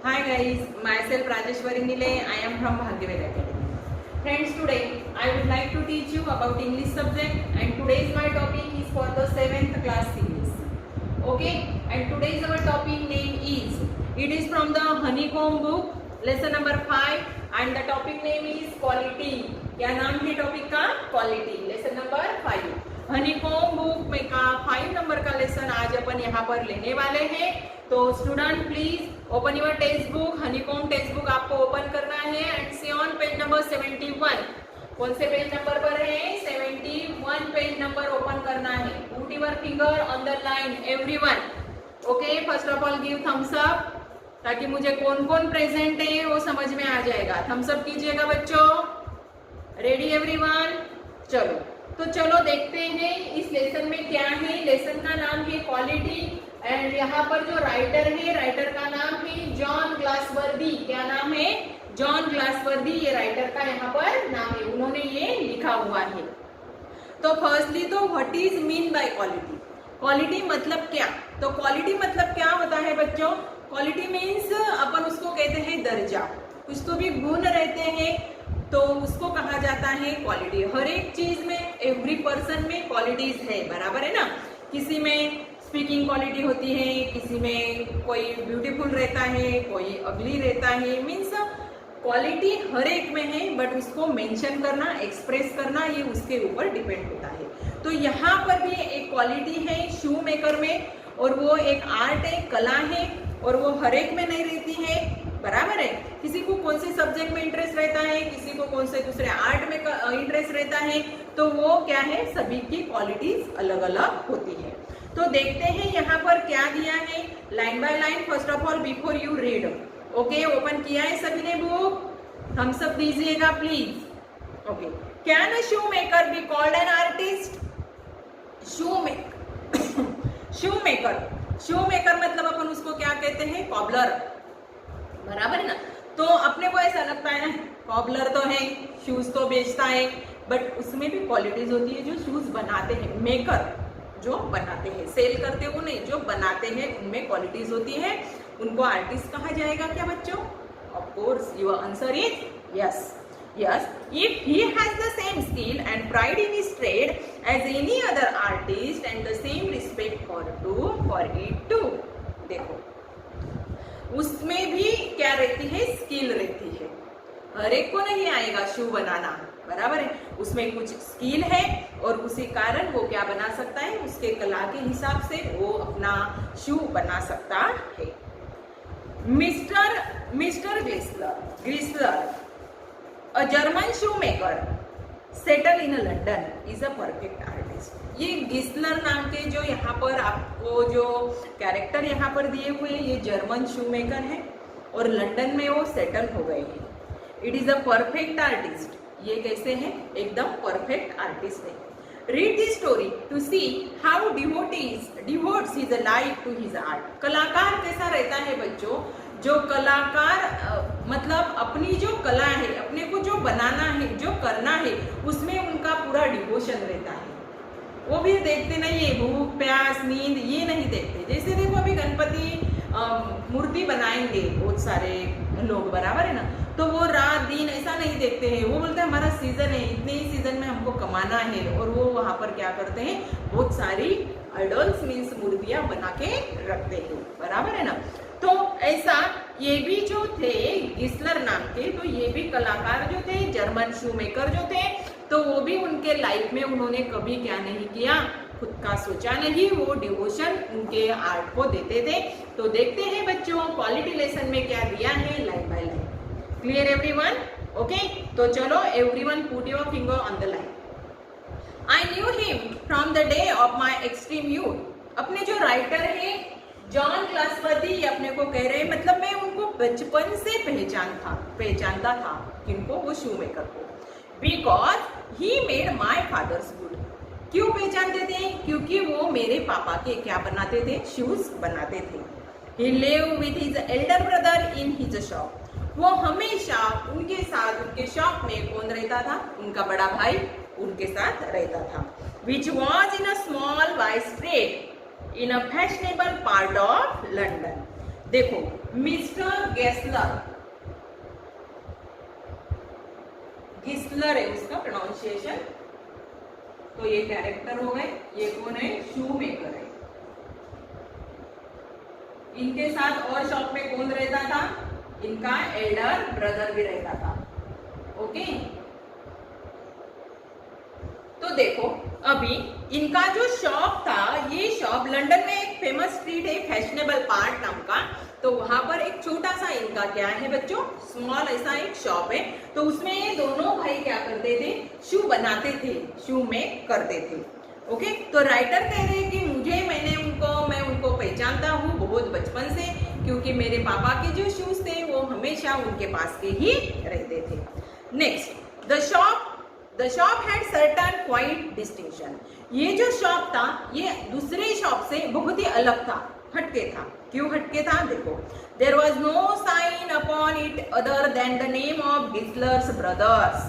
Hi guys, myself Rajeshwari Nile. I am from Bhagyaved Academy. Friends, today I would like to teach you about English subject, and today's my topic is for the 7th class English. Okay, and today's our topic name is, it is from the Honeycomb book, lesson number 5, and the topic name is quality. क्या नाम है topic का? Quality. Lesson number 5. Honeycomb book में का 5 number का lesson आज अपन यहाँ पर लेने वाले हैं. तो student please open your text book. Honeycomb text book आपको ओपन करना है and see on page number 71. कौन से पेज नंबर पर है? 71 पेज नंबर ओपन करना है. Put your finger on the line everyone. Okay, first of all give thumbs up ताकि मुझे कौन कौन प्रेजेंट है वो समझ में आ जाएगा. थम्स अप कीजिएगा बच्चों. Ready everyone? चलो देखते हैं इस लेसन में क्या है. लेसन का नाम है क्वालिटी एंड यहाँ पर जो राइटर है, राइटर का नाम है जॉन ग्लासवर्दी. क्या नाम है? जॉन ग्लासवर्दी. ये राइटर का यहाँ पर नाम है, उन्होंने ये लिखा हुआ है. तो फर्स्टली तो what is mean by quality? Quality मतलब क्या? तो क्वालिटी मतलब क्या होता है बच्चों? क्वालिटी मीन्स अपन उसको कहते हैं दर्जा. कुछ तो भी गुण रहते हैं तो उसको कहा जाता है क्वालिटी. हर एक चीज में, एवरी पर्सन में क्वालिटीज है, बराबर है ना. किसी में स्पीकिंग क्वालिटी होती है, किसी में कोई ब्यूटीफुल रहता है, कोई अगली रहता है. मीन्स क्वालिटी हर एक में है, बट उसको मेंशन करना, एक्सप्रेस करना, ये उसके ऊपर डिपेंड होता है. तो यहाँ पर भी एक क्वालिटी है शू मेकर में, और वो एक आर्ट है, कला है, और वो हर एक में नहीं रहती है, बराबर है. किसी को कौन से सब्जेक्ट में इंटरेस्ट रहता है, किसी को कौन से दूसरे आर्ट में इंटरेस्ट रहता है, तो वो क्या है, सभी की क्वालिटीज अलग अलग होती है. तो देखते हैं यहाँ पर क्या दिया है line by line. First of all before you read. Okay, open किया है सभी ने बुक? थम्स अप दीजिएगा please. Okay, can a shoe maker be called an artist? Shoe maker मतलब अपन उसको क्या कहते हैं? कॉबलर, बराबर है ना. तो अपने को ऐसा लगता है ना, कॉबलर तो है, शूज तो बेचता है, बट उसमें भी क्वालिटीज होती है. जो शूज बनाते हैं, मेकर जो बनाते हैं, सेल करते हो नहीं, जो बनाते हैं उनमें क्वालिटीज होती है. उनको आर्टिस्ट कहा जाएगा क्या बच्चों? Of course your answer is yes. If he has the same skill and pride in his trade as any other artist and the same respect for it too. देखो, उसमें भी क्या रहती है? स्किल रहती है. हर एक को नहीं आएगा शू बनाना, बराबर है. उसमें कुछ स्किल है और उसी कारण वो क्या बना सकता है, उसके कला के हिसाब से वो अपना शू बना सकता है. Mister Grissler, a German shoemaker settled in London, is a perfect artist. ये गिस्लर नाम के जो यहाँ पर आपको जो कैरेक्टर यहाँ पर दिए हुए हैं, ये जर्मन शूमेकर है और लंदन में वो सेटल हो गए हैं. It is a perfect artist. ये कैसे है? एकदम परफेक्ट आर्टिस्ट है. Read the story to see how devotes his life to his art. कलाकार कैसा रहता है बच्चों? जो कलाकार मतलब अपनी जो कला है, अपने को जो बनाना है, जो करना है, उसमें उनका पूरा डिवोशन रहता है. वो भी देखते नहीं है भूख प्यास नींद, ये नहीं देखते. जैसे देखो अभी गणपति मूर्ति बनाएंगे बहुत सारे लोग, बराबर है ना, तो वो रात दिन ऐसा नहीं देखते हैं. वो बोलते हैं हमारा सीजन है, इतने ही सीजन में हमको कमाना है, और वो वहां पर क्या करते हैं, बहुत सारी आइडल्स मीन्स मूर्तियां बना के रखते हैं, बराबर है ना. तो ऐसा ये भी जो थे गिस्लर नाम के, तो ये भी कलाकार जो थे, जर्मन शूमेकर जो थे, तो वो भी उनके लाइफ में उन्होंने कभी क्या नहीं किया, खुद का सोचा नहीं, वो डिवोशन उनके आर्ट को देते थे. तो देखते हैं बच्चों क्वालिटी लेसन में क्या दिया है line by line. Clear everyone? Okay, तो चलो everyone put your finger on the line. I knew him from the day of my extreme youth. अपने जो राइटर है जॉन ग्लासवर्दी, अपने को कह रहे हैं, मतलब मैं उनको बचपन से पहचानता था. किनको? वो शू मेकर को. Because he made my father's good. क्यों पहचानते थे? क्योंकि वो मेरे पापा के क्या बनाते थे? शूज बनाते थे. He live with his elder brother in his shop. वो हमेशा उनके साथ, उनके शॉप में कौन रहता था? उनका बड़ा भाई उनके साथ रहता था. Which was in a small wide street in a fashionable part of London. देखो मिस्टर गेस्लर, गिस्लर है उसका प्रोनाउंसिएशन। तो ये कैरेक्टर हो गए। ये कौन है? शू मेकर है। इनके साथ और शॉप में कौन रहता था? इनका एल्डर ब्रदर भी रहता था। ओके, तो देखो अभी इनका जो शॉप था, ये शॉप लंदन में एक फेमस स्ट्रीट है फैशनेबल पार्ट नाम का। तो वहां पर एक छोटा सा इनका क्या है बच्चों, स्मॉल ऐसा एक शॉप है। तो उसमें ये दोनों भाई क्या करते थे? शू बनाते थे, शू मेक करते थे। ओके, तो राइटर कह रहे हैं कि मैं उनको पहचानता हूँ बहुत बचपन से, क्योंकि मेरे पापा के जो शूज थे वो हमेशा उनके पास के ही रहते थे। Next, the shop had certain quite distinction. ये जो शॉप था ये दूसरे शॉप से बहुत ही अलग था, हटके था। क्यों हटके था? देखो, there was no sign upon it other than the name of Gesslers brothers.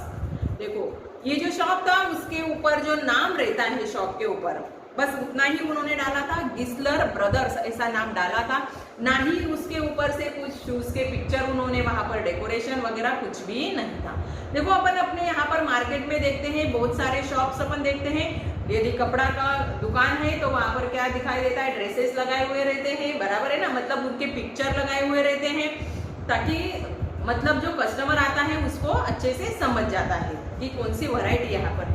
देखो ये जो शॉप था उसके ऊपर जो नाम रहता है शॉप के ऊपर, बस उतना ही उन्होंने डाला था, गिस्लर ब्रदर्स ऐसा नाम डाला था। ना ही उसके ऊपर से कुछ शूज के पिक्चर उन्होंने वहां पर डेकोरेशन वगैरह कुछ भी नहीं था। देखो अपन अपने यहाँ पर मार्केट में देखते हैं, बहुत सारे शॉप्स अपन देखते हैं। यदि कपड़ा का दुकान है तो वहां पर क्या दिखाई देता है? ड्रेसेस लगाए हुए रहते हैं, बराबर है ना, मतलब उनके पिक्चर लगाए हुए रहते हैं, ताकि मतलब जो कस्टमर आता है उसको अच्छे से समझ जाता है कि कौन सी वैरायटी यहाँ पर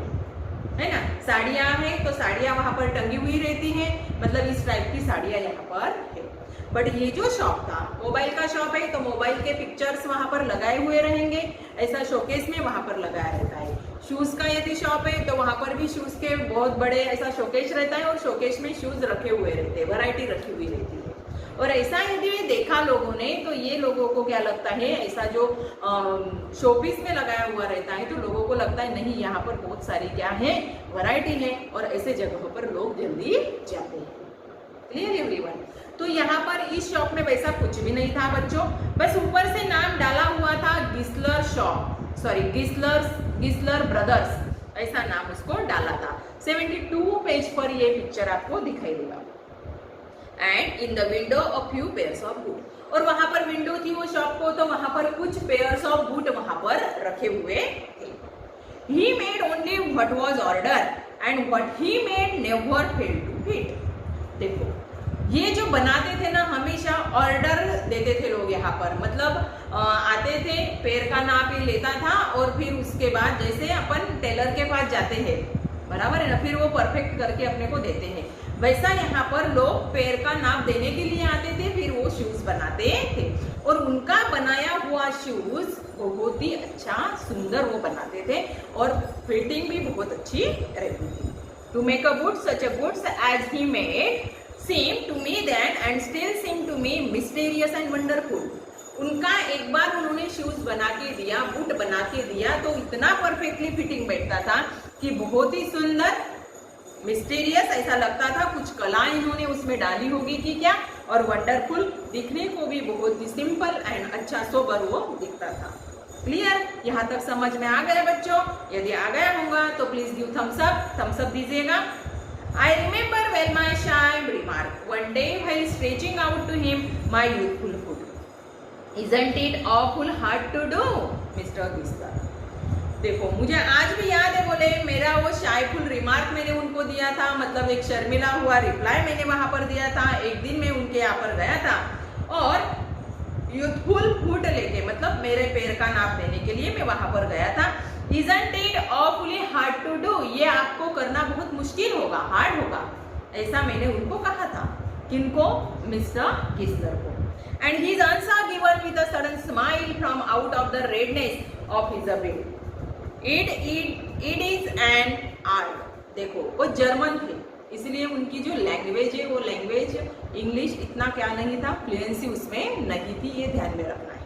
है ना। साड़ियाँ हैं तो साड़ियाँ वहां पर टंगी हुई रहती हैं, मतलब इस टाइप की साड़ियाँ यहाँ पर है। बट ये जो शॉप था मोबाइल का शॉप है, तो मोबाइल के पिक्चर्स वहां पर लगाए हुए रहेंगे, ऐसा शोकेस में वहां पर लगाया रहता है। शूज का यदि शॉप है तो वहां पर भी शूज के बहुत बड़े ऐसा शोकेस रहता है, और शोकेस में शूज रखे हुए रहते हैं, वैरायटी रखी हुई रहती है। और ऐसा यदि देखा लोगों ने तो ये लोगों को क्या लगता है, ऐसा जो शोपीस में लगाया हुआ रहता है तो लोगों को लगता है नहीं यहाँ पर बहुत सारी क्या है, वैरायटी है, और ऐसे जगहों पर लोग जल्दी जाते हैं। Clear everyone? तो यहाँ पर इस शॉप में वैसा कुछ भी नहीं था बच्चों, बस ऊपर से नाम डाला हुआ था गिस्लर शॉप, सॉरी गिस्लर ब्रदर्स, ऐसा नाम उसको डाला था। 72 पेज पर ये पिक्चर आपको दिखाई देगा। And in the window a few pairs of boot, और वहां पर विंडो थी वो शॉप को, तो वहां पर कुछ पेयर्स ऑफ बूट वहां पर रखे हुए थे। He made only what was order and what he made never fail to fit. देखो ये जो बनाते थे ना, हमेशा ऑर्डर देते थे लोग यहाँ पर, मतलब आते थे, पैर का नाप ही लेता था, और फिर उसके बाद जैसे अपन टेलर के पास जाते हैं, बराबर है ना, फिर वो परफेक्ट करके अपने को देते हैं, वैसा यहाँ पर लोग पैर का नाप देने के लिए आते थे, फिर वो शूज बनाते थे। और उनका बनाया हुआ शूज बहुत ही अच्छा सुंदर वो बनाते थे, और फिटिंग भी बहुत अच्छी रहती थी। To make a boot such a boots as he made seem to me then and still seem to me mysterious and wonderful। उनका एक बार उन्होंने शूज बना के दिया, बूट बना के दिया, तो इतना परफेक्टली फिटिंग बैठता था कि बहुत ही सुंदर, मिस्टीरियस ऐसा लगता था, कुछ कला इन्होंने उसमें डाली होगी कि क्या, और वंडरफुल, दिखने को भी बहुत ही सिंपल एंड अच्छा सोबर वो दिखता था। क्लियर? यहाँ तक समझ में आ गया बच्चों? यदि आ गया होगा तो प्लीज गिव थम्स अप दीजिएगा। I remember well my shy remark one day while stretching out to him my youthful foot. Isn't it awful hard to do, Mr. Gisler? देखो मुझे आज भी याद है, बोले मेरा वो शायफुल रिमार्क मैंने उनको दिया था, मतलब एक शर्मिला हुआ रिप्लाई मैंने वहां पर दिया था। एक दिन मैं उनके यहाँ पर गया था और यूथफुल फुट लेके, मतलब मेरे पैर का नाप देने के लिए मैं वहां पर गया था। Isn't it awfully hard to do? ये आपको करना बहुत मुश्किल होगा, हार्ड होगा, ऐसा मैंने उनको कहा था। किनको? मिस्टर गिस्लर को। And his answer given with a sudden smile from out of the redness of his beard. It is an art। देखो वो जर्मन थे, इसलिए उनकी जो लैंग्वेज है वो लैंग्वेज इंग्लिश इतना क्या नहीं था, फ्लुएंसी उसमें नहीं थी, ये ध्यान में रखना है।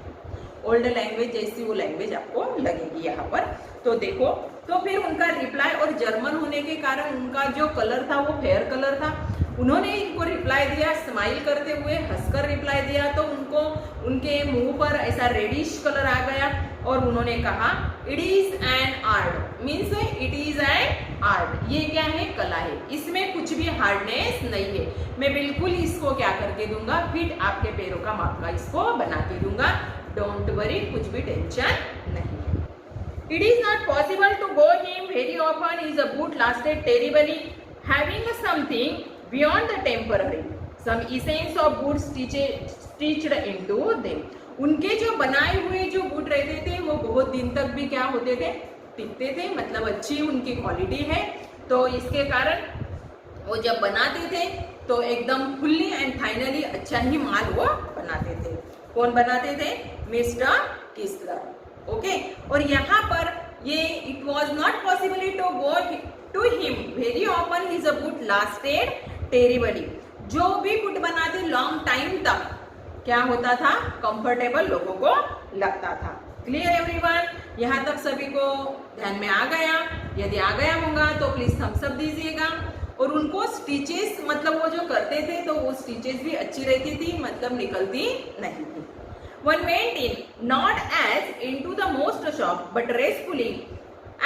ओल्ड लैंग्वेज जैसी वो लैंग्वेज आपको लगेगी यहाँ पर। तो देखो, तो फिर उनका रिप्लाई, और जर्मन होने के कारण उनका जो कलर था वो फेयर कलर था, उन्होंने इनको रिप्लाई दिया स्माइल करते हुए, हंसकर रिप्लाई दिया, तो उनको उनके मुंह पर ऐसा रेडिश कलर आ गया और उन्होंने कहा it is an art, means it is an art, ये क्या है, कला है, इसमें कुछ भी हार्डनेस नहीं है, मैं बिल्कुल इसको क्या करके दूंगा, फिट आपके पैरों का माप का इसको बना के दूंगा, डोंट वरी, कुछ भी टेंशन नहीं है। It is not possible to go him very often is a boot lasted terribly, having something beyond the temporary, some essence of boot stitched into them. उनके जो बनाए हुए जो बूट रहते थे वो बहुत दिन तक भी क्या होते थे, टिकते थे, मतलब अच्छी उनकी क्वालिटी है, तो इसके कारण वो जब बनाते थे तो एकदम फुल्ली एंड फाइनली अच्छा ही माल वो बनाते थे। कौन बनाते थे, मिस्टर किस्लर, ओके। और यहाँ पर ये it was not possible to go to him very often, his boot lasted terribly, जो भी बूट बनाते लॉन्ग टाइम तक क्या होता था, कंफर्टेबल लोगों को लगता था। क्लियर एवरीवन, यहाँ तक सभी को ध्यान में आ गया? यदि आ गया होगा तो प्लीज थम्स अप दीजिएगा। और उनको स्टिचेस मतलब वो जो करते थे तो वो स्टिचेस भी अच्छी रहती थी, मतलब निकलती नहीं थी। One went in, not as into the most shop, but gracefully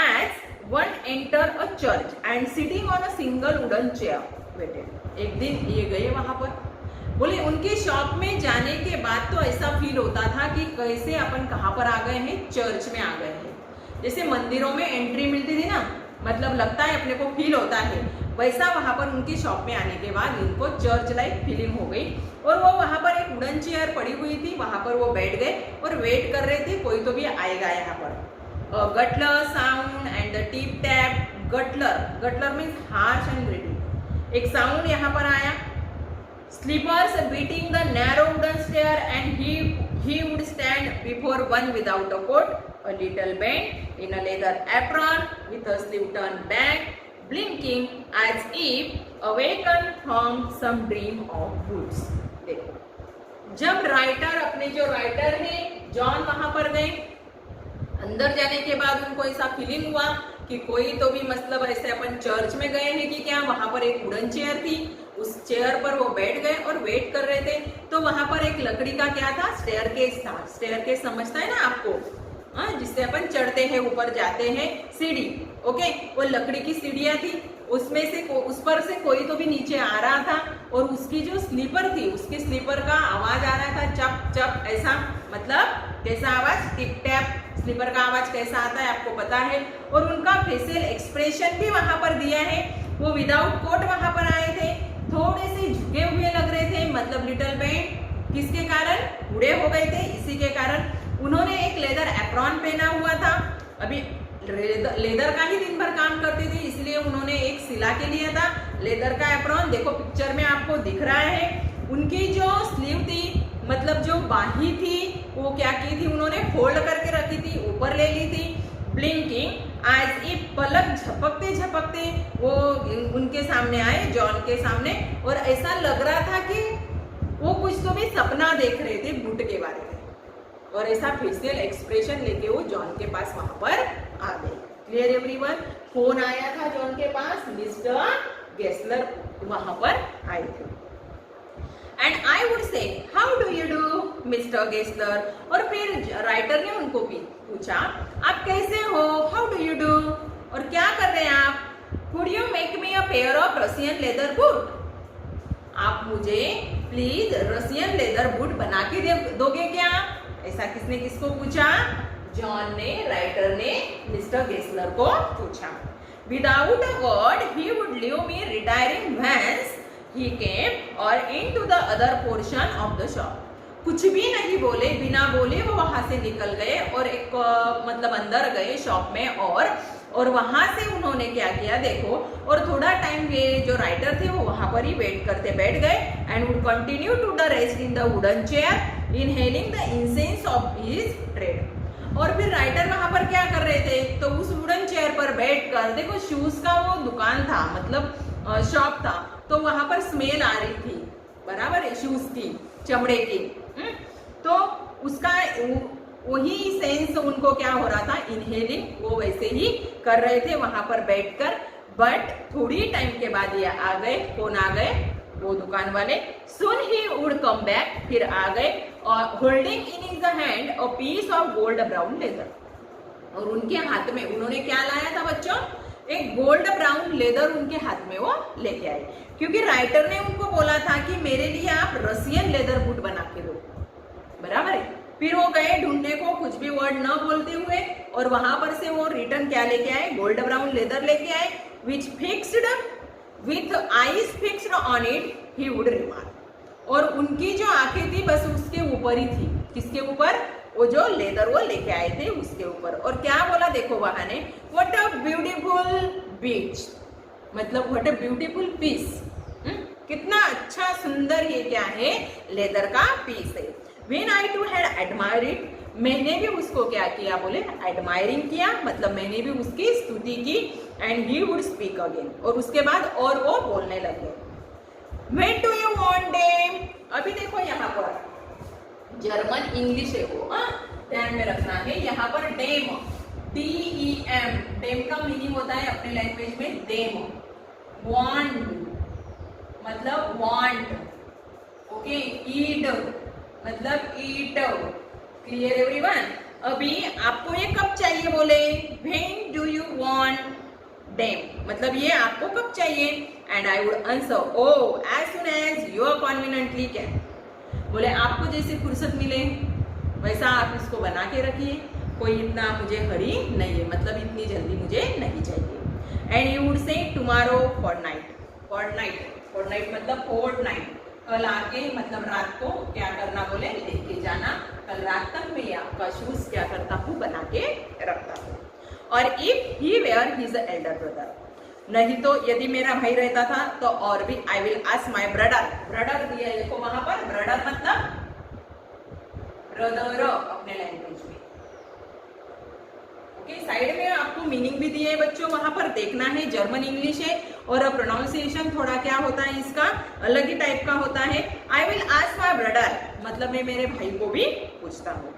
as one enter a church and sitting on a single wooden chair waited। एक दिन ये गए वहां पर, बोले उनके शॉप में जाने के बाद तो ऐसा फील होता था कि कैसे अपन कहाँ पर आ गए हैं, चर्च में आ गए हैं। जैसे मंदिरों में एंट्री मिलती थी ना, मतलब लगता है अपने को फील होता है, वैसा वहां पर उनकी शॉप में आने के बाद इनको चर्च लाइक फीलिंग हो गई। और वो वहां पर एक वुडन चेयर पड़ी हुई थी, वहां पर वो बैठ गए और वेट कर रहे थे कोई तो भी आएगा यहाँ पर। Guttural sound and the tip tap, guttural means harsh and grating, एक साउंड यहाँ पर आया। Slippers beating the narrow wooden stair and he would stand before one without a coat, a little bent in a leather apron with a sleeve turned back, blinking as if awakened from some dream of woods। देखो, जब writer अपने जो writer है John वहां पर गए, अंदर जाने के बाद उनको ऐसा फीलिंग हुआ कि कोई तो भी मतलब ऐसे अपन चर्च में गए हैं कि क्या, वहां पर एक वुडन चेयर थी, उस चेयर पर वो बैठ गए और वेट कर रहे थे। तो वहां पर एक लकड़ी का क्या था, स्टेयरकेस था। स्टेयरकेस समझता है ना आपको, जिससे अपन चढ़ते हैं, ऊपर जाते हैं, सीढ़ी, ओके। वो लकड़ी की सीढ़ियां थी, उसमें से उस पर से कोई तो भी नीचे आ रहा था और उसकी जो स्लीपर थी, उसके स्लीपर का आवाज आ रहा था, चप चप ऐसा, मतलब कैसा आवाज, टिप टैप। स्लीपर का आवाज कैसा आता है आपको पता है। और उनका फेशियल एक्सप्रेशन भी वहां पर दिया है। वो विदाउट कोट वहां पर आए थे, थोड़े से झुके हुए लग रहे थे, मतलब लिटिल बेंट, किसके कारण, बूढ़े हो गए थे, इसी के कारण। उन्होंने एक लेदर एप्रॉन पहना हुआ था, अभी लेदर का ही दिन भर काम करते थे, इसलिए उन्होंने एक सिला के लिया था लेदर का एप्रॉन। देखो पिक्चर में आपको दिख रहा है। उनकी जो स्लीव थी, मतलब जो बाही थी, वो क्या की थी, उन्होंने फोल्ड करके रखी थी, ऊपर ले ली थी। ब्लिंकिंग आज इफ, पलक झपकते झपकते वो उनके सामने आए, जॉन के सामने, और ऐसा लग रहा था कि वो कुछ तो भी सपना देख रहे थे बूट के बारे में, और ऐसा फेशियल एक्सप्रेशन लेके वो जॉन के पास वहां पर आ गए। क्लियर एवरीवन, फोन आया था जॉन के पास, मिस्टर गेस्लर वहां पर आए थे। And I would say how do you do mister Gessler, और फिर राइटर ने उनको भी पूछा आप कैसे हो, हाउ डू यू डू, और क्या कर रहे हैं आप, could you make me a pair of Russian leather boot, आप मुझे प्लीज रशियन लेदर बूट बना के दोगे क्या, ऐसा किसने किसको पूछा, जॉन ने, राइटर ने मिस्टर गेस्लर को पूछा। Without a word he would leave me retiring whence he came और into the other portion of the shop, कुछ भी नहीं बोले, बिना बोले वो वहां से निकल गए और एक मतलब अंदर गए शॉप में, और वहां से उन्होंने क्या किया देखो, और थोड़ा टाइम ये जो राइटर थे वो वहां पर ही वेट करते बैठ गए, and would continue to the rest in the wooden chair inhaling the incense of his trade. और फिर राइटर वहां पर क्या कर रहे थे, तो उस वुडन चेयर पर बैठकर, देखो शूज का वो दुकान था, मतलब शॉप था, तो वहां पर स्मेल आ रही थी, बराबर है, शूज की, चमड़े की, तो उसका वही सेंस उनको क्या हो रहा था, इनहेलिंग, वो वैसे ही कर रहे थे वहां पर बैठकर। बट थोड़ी टाइम के बाद ये आ गए, कौन आ गए, वो दुकान वाले। सुन ही वुड कम बैक, फिर आ गए holding in his hand a piece of gold brown leather. और उनके हाथ में उन्होंने क्या लाया था बच्चों, एक गोल्ड ब्राउन लेदर उनके हाथ में वो लेके आए, क्योंकि राइटर ने उनको बोला था कि मेरे लिए आप रसियन लेदर बूट बना के दो, बराबर है। फिर वो गए ढूंढने को, कुछ भी वर्ड न बोलते हुए, और वहां पर से वो रिटर्न क्या लेके आए, गोल्ड ब्राउन लेदर लेके आए, which fixed with eyes fixed on it he would remark. और उनकी जो आंखें थी बस उसके ऊपर ही थी, किसके ऊपर, वो जो लेदर वो लेके आए थे उसके ऊपर। और क्या बोला देखो वहां ने, व्हाट अ ब्यूटीफुल बीच, मतलब व्हाट अ ब्यूटीफुल पीस, कितना अच्छा सुंदर ये क्या है, लेदर का पीस है। When I too had admired it, मैंने भी उसको क्या किया, बोले एडमायरिंग किया, मतलब मैंने भी उसकी स्तुति की। And he would speak again, और उसके बाद और वो बोलने लगे। When do you want them? अभी देखो यहाँ पर जर्मन इंग्लिश है वो, ध्यान में रखना है। यहाँ पर डेम, DEM, डेम का मीनिंग होता है अपने लैंग्वेज में देम, वांट मतलब वांट, ओके, ईट मतलब ईट, क्लियर एवरीवन। अभी आपको ये कब चाहिए, बोले when do you want them, मतलब ये आपको कब चाहिए। And I would answer, oh as soon as you are conveniently can, बोले आपको जैसे फुर्सत मिले वैसा आप इसको बना के रखिए, कोई इतना मुझे हरी नहीं है, मतलब इतनी जल्दी मुझे नहीं चाहिए। And you would say tomorrow fortnight, fortnight मतलब फोर्टनाइट, कल आके मतलब रात को क्या करना, बोले लेके जाना, कल रात तक मैं आपका शूज क्या करता हूँ, बना के रखता हूँ। और if he were his elder brother, नहीं तो यदि मेरा भाई रहता था तो और भी, आई will ask my brother, brother दिया देखो वहां पर, ब्रदर मतलब ब्रदर अपने लैंग्वेज में, ओके। साइड में आपको मीनिंग भी दिए है बच्चों, वहां पर देखना है, जर्मन इंग्लिश है और प्रोनाउंसिएशन थोड़ा क्या होता है इसका, अलग ही टाइप का होता है। I will ask my brother, मतलब मैं मेरे भाई को भी पूछता हूँ।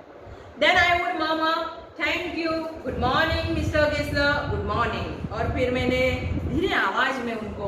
देन आई वुड मामा thank you, good morning mister Gessler, good morning. और फिर मैंने धीरे आवाज में उनको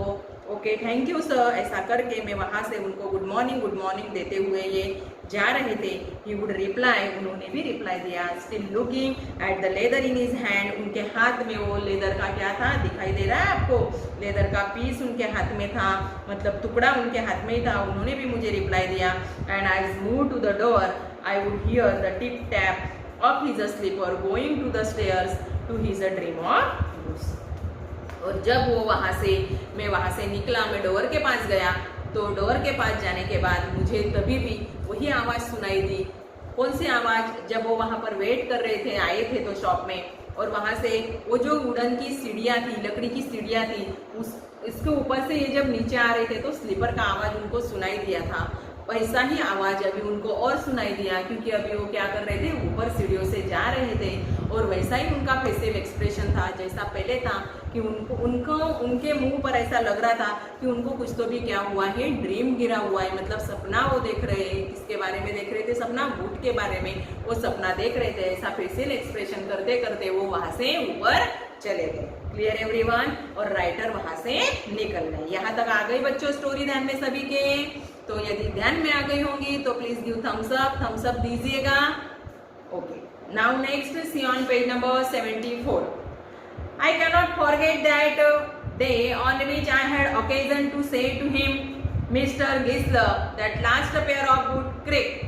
ओके थैंक यू सर ऐसा करके मैं वहां से उनको गुड मॉर्निंग देते हुए ये जा रहे थे। ही वुड रिप्लाई, उन्होंने भी रिप्लाई दिया, still looking at the leather in his hand, उनके हाथ में वो लेदर का क्या था, दिखाई दे रहा है आपको, लेदर का पीस उनके हाथ में था, मतलब टुकड़ा उनके हाथ में ही था। उन्होंने भी मुझे रिप्लाई दिया। And I move to the door, I would hear the tip tap of his slipper going to the stairs to his dream of blues। और जब वो मैं वहां से निकला, मैं डोर के पास गया, तो डोर के पास जाने के बाद मुझे तभी भी वही आवाज सुनाई दी। कौन सी आवाज, जब वो वहां पर वेट कर रहे थे, आए थे तो शॉप में, और वहां से वो जो वुडन की सीढ़ियां थी, लकड़ी की सीढ़ियां थी, इसके ऊपर से ये जब नीचे आ रहे थे तो स्लीपर का आवाज उनको सुनाई दिया था। वैसा ही आवाज अभी उनको और सुनाई दिया, क्योंकि अभी वो क्या कर रहे थे, ऊपर सीढ़ियों से जा रहे थे। और वैसा ही उनका फेसियल एक्सप्रेशन था जैसा पहले था, कि उनके मुंह पर ऐसा लग रहा था कि उनको कुछ तो भी क्या हुआ है, ड्रीम गिरा हुआ है, मतलब सपना वो देख रहे हैं। किसके बारे में देख रहे थे, सपना, बूट के बारे में वो सपना देख रहे थे। ऐसा फेसियल एक्सप्रेशन करते करते वो वहां से ऊपर चले गए। Clear everyone. और राइटर वहां से निकल गए। यहाँ तक आ गई बच्चों स्टोरी ध्यान में सभी के? तो यदि ध्यान में आ गई होंगी तो प्लीज गिव थम्स अप दीजिएगा। Okay, now next see on page number 74। I cannot forget that day on which I had occasion to say to him, Mr. Gisler, that last pair of boot crack।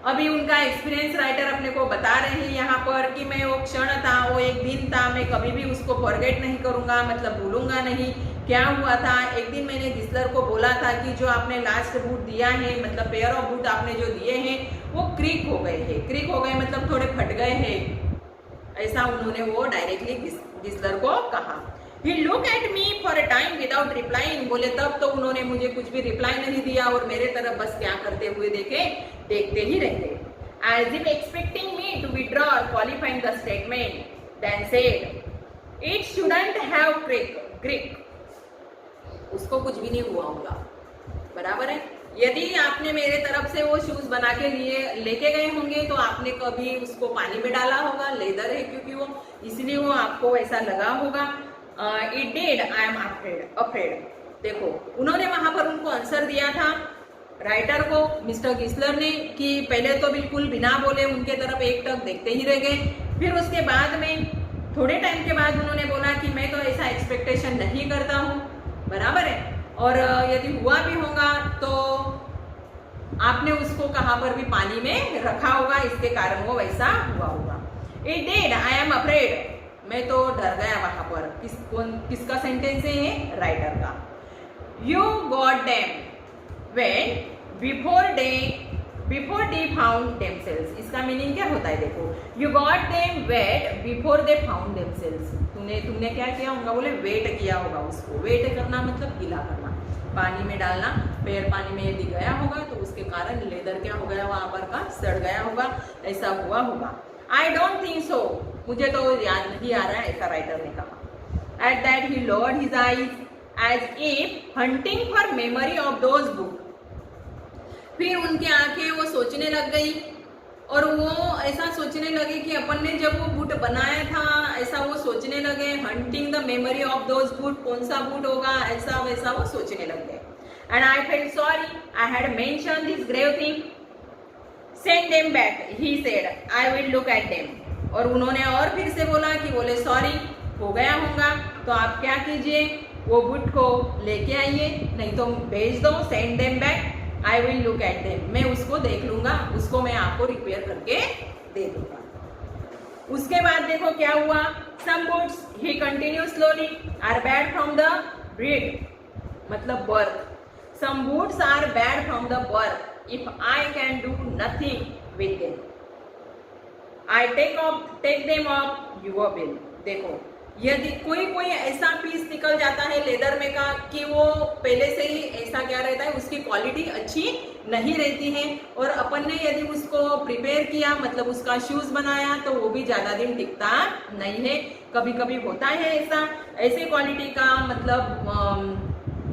अभी उनका experience writer अपने को बता रहे हैं यहाँ पर कि मैं वो क्षण था, वो एक दिन था, मैं कभी भी उसको फॉरगेट नहीं करूंगा, मतलब भूलूंगा नहीं। क्या हुआ था, एक दिन मैंने गिस्लर को बोला था कि जो आपने लास्ट बूट दिया है, मतलब पेयर ऑफ बूट आपने जो दिए हैं वो क्रिक हो गए हैं। क्रिक हो गए मतलब थोड़े फट गए हैं, ऐसा उन्होंने वो डायरेक्टली गिस्लर को कहा। He looked at me for a time without replying। बोले तब तो उन्होंने मुझे कुछ भी रिप्लाई नहीं दिया और मेरे तरफ बस क्या करते हुए देखते ही रहते। As if expecting me to withdraw or qualifying the statement, then said, "It shouldn't have creak." उसको कुछ भी नहीं हुआ होगा, बराबर है। यदि आपने मेरे तरफ से वो शूज बना के लेके गए होंगे तो आपने कभी उसको पानी में डाला होगा, लेदर है क्योंकि वो, इसलिए वो आपको ऐसा लगा होगा। It did, I am afraid. देखो उन्होंने वहां पर उनको आंसर दिया था राइटर को मिस्टर गिस्लर ने कि पहले तो बिल्कुल बिना बोले उनके तरफ एक टक देखते ही रह गए। फिर उसके बाद में थोड़े टाइम के बाद उन्होंने बोला कि मैं तो ऐसा एक्सपेक्टेशन नहीं करता हूँ, बराबर है, और यदि हुआ भी होगा तो आपने उसको कहाँ पर भी पानी में रखा होगा, इसके कारण वो वैसा हुआ होगा। It did, I am afraid, मैं तो डर गया वहां पर। किसका सेंटेंस है ये? राइटर का। You got them when before they found themselves, इसका मीनिंग क्या होता है? देखो, you got them wet before they found themselves, तुमने क्या किया होगा? बोले वेट किया होगा उसको। वेट करना मतलब गीला करना, पानी में डालना। पैर पानी में यदि गया होगा तो उसके कारण लेदर क्या हो गया वहां पर का? सड़ गया होगा, ऐसा हुआ होगा। आई डोंट थिंक सो, मुझे तो याद नहीं आ रहा है, ऐसा राइटर ने कहा। At that he lowered his eyes as if hunting for memory of those books, फिर उनकी आंखें वो सोचने लग गई और वो ऐसा सोचने लगे कि अपन ने जब वो बूट बनाया था, ऐसा वो सोचने लगे। Hunting the memory of those boot, कौन सा बूट होगा, ऐसा वैसा वो सोचने लग गए। And I felt sorry, I had mention this grave thing, send them back, he said, I will look at them. और उन्होंने और फिर से बोला कि बोले सॉरी, हो गया होगा तो आप क्या कीजिए, वो बूट को लेके आइए, नहीं तो भेज दो, send them back, I will look at them, मैं उसको देख लूंगा, उसको मैं आपको रिपेयर करके दे दूंगा। उसके बाद देखो क्या हुआ। Some boots, he continue slowly, are bad from the breed, मतलब birth. Some boots are bad from the birth, if I can do nothing with them, I take them off your bill. देखो, यदि कोई ऐसा piece निकल जाता है leather में का कि वो पहले से ही ऐसा क्या रहता है, उसकी क्वालिटी अच्छी नहीं रहती है, और अपन ने यदि उसको प्रिपेयर किया, मतलब उसका शूज बनाया, तो वो भी ज्यादा दिन टिकता नहीं है। कभी कभी होता है ऐसे क्वालिटी का, मतलब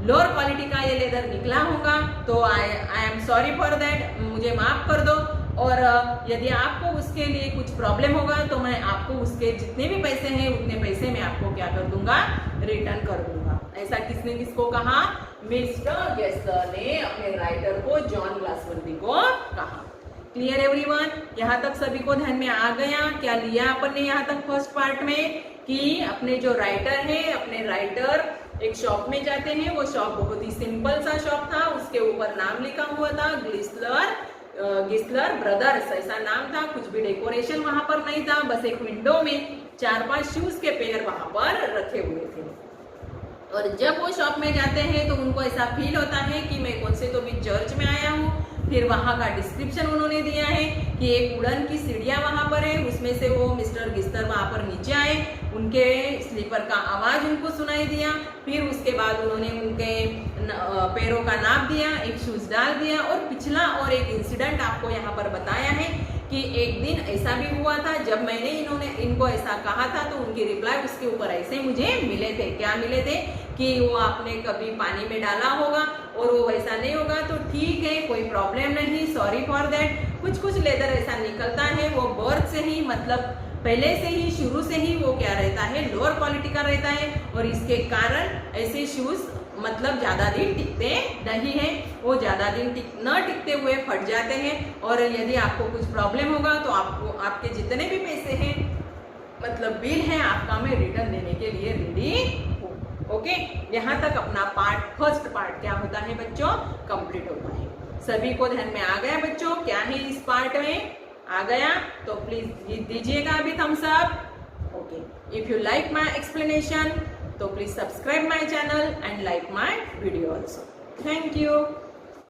लोअर क्वालिटी का ये लेदर निकला होगा, तो I am sorry for that, मुझे माफ कर दो। और यदि आपको उसके लिए कुछ प्रॉब्लम होगा तो मैं आपको उसके जितने भी पैसे हैं उतने पैसे मैं आपको क्या कर दूंगा, रिटर्न कर दूंगा। ऐसा किसने किसको कहा? मिस्टर गेस्लर ने अपने राइटर को, जॉन ग्लासवर्दी को कहा। Clear everyone? यहाँ तक सभी को ध्यान में आ गया? क्या लिया अपन ने यहाँ तक फर्स्ट पार्ट में कि अपने जो राइटर है, अपने राइटर एक शॉप में जाते हैं, वो शॉप बहुत ही सिंपल सा शॉप था, उसके ऊपर नाम लिखा हुआ था गिस्लर ब्रदर्स, ऐसा नाम था। कुछ भी डेकोरेशन वहां पर नहीं था, बस एक विंडो में 4-5 शूज के पेयर वहां पर रखे हुए थे। और जब वो शॉप में जाते हैं तो उनको ऐसा फील होता है कि मैं कौन से तो भी चर्च में आया हूँ। फिर वहां का डिस्क्रिप्शन उन्होंने दिया है कि एक वुडन की सीढ़ियां वहां पर है, उसमें से वो मिस्टर गिस्लर वहां पर नीचे आए, उनके स्लीपर का आवाज उनको सुनाई दिया। फिर उसके बाद उन्होंने उनके पैरों का नाप दिया, एक शूज डाल दिया, और पिछला और एक इंसिडेंट आपको यहाँ पर बताया है कि एक दिन ऐसा भी हुआ था जब मैंने इनको ऐसा कहा था, तो उनकी रिप्लाई उसके ऊपर ऐसे मुझे मिले थे। क्या मिले थे? कि वो आपने कभी पानी में डाला होगा और वो वैसा नहीं होगा तो ठीक है, कोई प्रॉब्लम नहीं, सॉरी फॉर दैट। कुछ लेदर ऐसा निकलता है, वो बर्थ से ही, मतलब पहले से ही, शुरू से ही वो क्या रहता है, लोअर क्वालिटी का रहता है, और इसके कारण ऐसे शूज मतलब ज्यादा दिन टिकते नहीं है, वो ज्यादा दिन न टिकते हुए फट जाते हैं। और यदि आपको कुछ प्रॉब्लम होगा तो आपको आपके जितने भी पैसे हैं, मतलब बिल है, आपका मैं रिटर्न देने के लिए रेडी हूँ। ओके, यहाँ तक अपना फर्स्ट पार्ट क्या होता है बच्चों, कंप्लीट होता है। सभी को ध्यान में आ गया बच्चों? क्या है इस पार्ट में? आ गया तो प्लीज दीजिएगा अभी thumbs up. Okay, if you like my explanation तो please subscribe my channel and like my video also. Thank you.